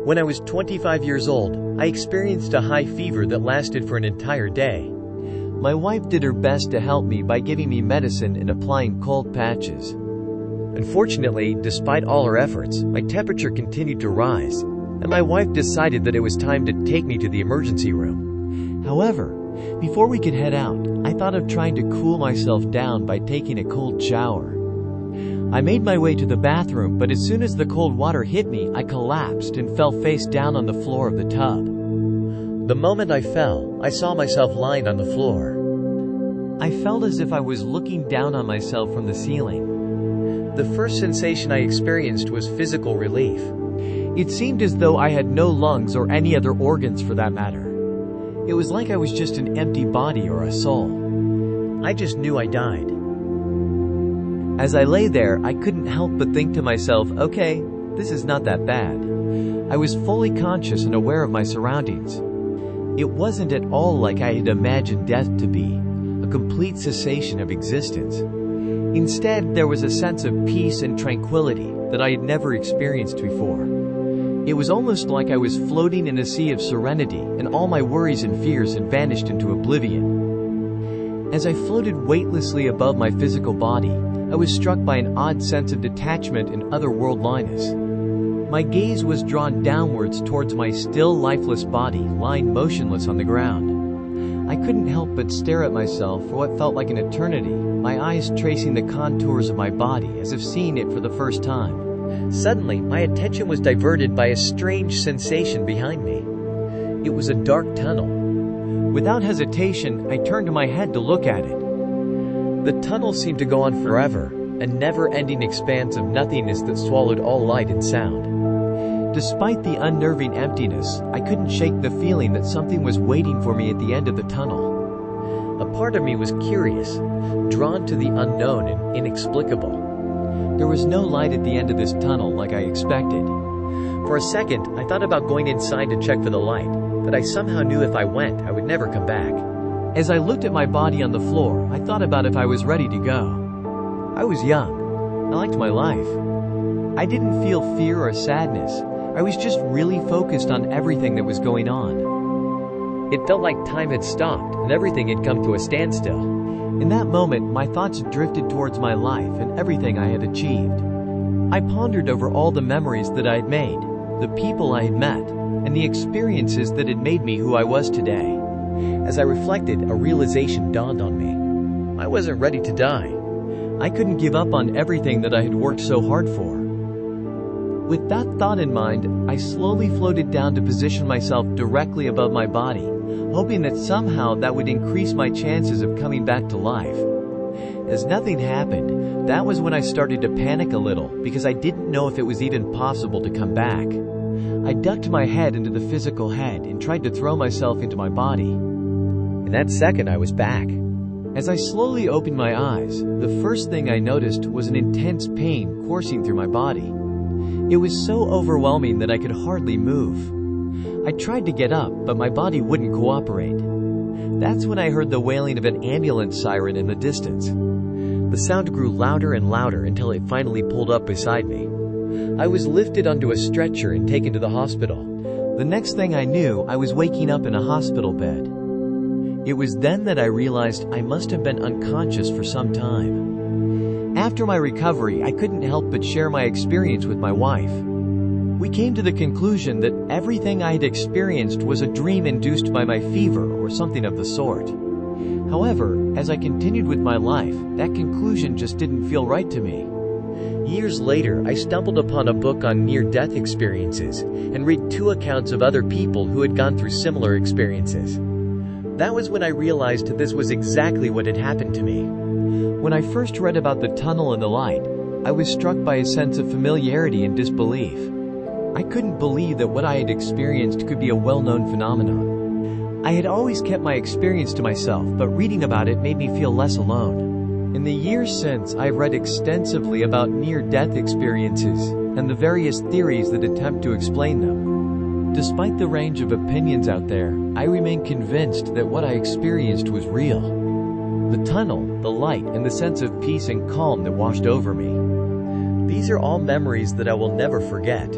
When I was 25 years old, I experienced a high fever that lasted for an entire day. My wife did her best to help me by giving me medicine and applying cold patches. Unfortunately, despite all her efforts, my temperature continued to rise, and my wife decided that it was time to take me to the emergency room. However, before we could head out, I thought of trying to cool myself down by taking a cold shower. I made my way to the bathroom, but as soon as the cold water hit me, I collapsed and fell face down on the floor of the tub. The moment I fell, I saw myself lying on the floor. I felt as if I was looking down on myself from the ceiling. The first sensation I experienced was physical relief. It seemed as though I had no lungs or any other organs for that matter. It was like I was just an empty body or a soul. I just knew I died. As I lay there, I couldn't help but think to myself, okay, this is not that bad. I was fully conscious and aware of my surroundings. It wasn't at all like I had imagined death to be, a complete cessation of existence. Instead, there was a sense of peace and tranquility that I had never experienced before. It was almost like I was floating in a sea of serenity, and all my worries and fears had vanished into oblivion. As I floated weightlessly above my physical body, I was struck by an odd sense of detachment and otherworldliness. My gaze was drawn downwards towards my still lifeless body lying motionless on the ground. I couldn't help but stare at myself for what felt like an eternity, my eyes tracing the contours of my body as if seeing it for the first time. Suddenly, my attention was diverted by a strange sensation behind me. It was a dark tunnel. Without hesitation, I turned my head to look at it. The tunnel seemed to go on forever, a never-ending expanse of nothingness that swallowed all light and sound. Despite the unnerving emptiness, I couldn't shake the feeling that something was waiting for me at the end of the tunnel. A part of me was curious, drawn to the unknown and inexplicable. There was no light at the end of this tunnel like I expected. For a second, I thought about going inside to check for the light, but I somehow knew if I went, I would never come back. As I looked at my body on the floor, I thought about if I was ready to go. I was young. I liked my life. I didn't feel fear or sadness. I was just really focused on everything that was going on. It felt like time had stopped and everything had come to a standstill. In that moment, my thoughts drifted towards my life and everything I had achieved. I pondered over all the memories that I had made, the people I had met, and the experiences that had made me who I was today. As I reflected, a realization dawned on me. I wasn't ready to die. I couldn't give up on everything that I had worked so hard for. With that thought in mind, I slowly floated down to position myself directly above my body, hoping that somehow that would increase my chances of coming back to life. As nothing happened, that was when I started to panic a little because I didn't know if it was even possible to come back. I ducked my head into the physical head and tried to throw myself into my body. In that second, I was back. As I slowly opened my eyes, the first thing I noticed was an intense pain coursing through my body. It was so overwhelming that I could hardly move. I tried to get up, but my body wouldn't cooperate. That's when I heard the wailing of an ambulance siren in the distance. The sound grew louder and louder until it finally pulled up beside me. I was lifted onto a stretcher and taken to the hospital. The next thing I knew, I was waking up in a hospital bed. It was then that I realized I must have been unconscious for some time. After my recovery, I couldn't help but share my experience with my wife. We came to the conclusion that everything I had experienced was a dream induced by my fever or something of the sort. However, as I continued with my life, that conclusion just didn't feel right to me. Years later, I stumbled upon a book on near-death experiences and read 2 accounts of other people who had gone through similar experiences. That was when I realized this was exactly what had happened to me. When I first read about the tunnel and the light, I was struck by a sense of familiarity and disbelief. I couldn't believe that what I had experienced could be a well-known phenomenon. I had always kept my experience to myself, but reading about it made me feel less alone. In the years since, I've read extensively about near-death experiences and the various theories that attempt to explain them. Despite the range of opinions out there, I remain convinced that what I experienced was real. The tunnel, the light, and the sense of peace and calm that washed over me. These are all memories that I will never forget.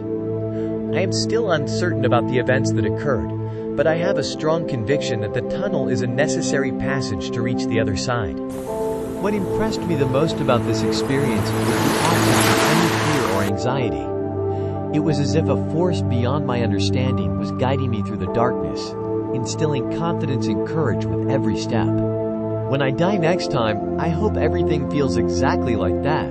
I am still uncertain about the events that occurred, but I have a strong conviction that the tunnel is a necessary passage to reach the other side. What impressed me the most about this experience was the absence of any fear or anxiety. It was as if a force beyond my understanding was guiding me through the darkness, instilling confidence and courage with every step. When I die next time, I hope everything feels exactly like that.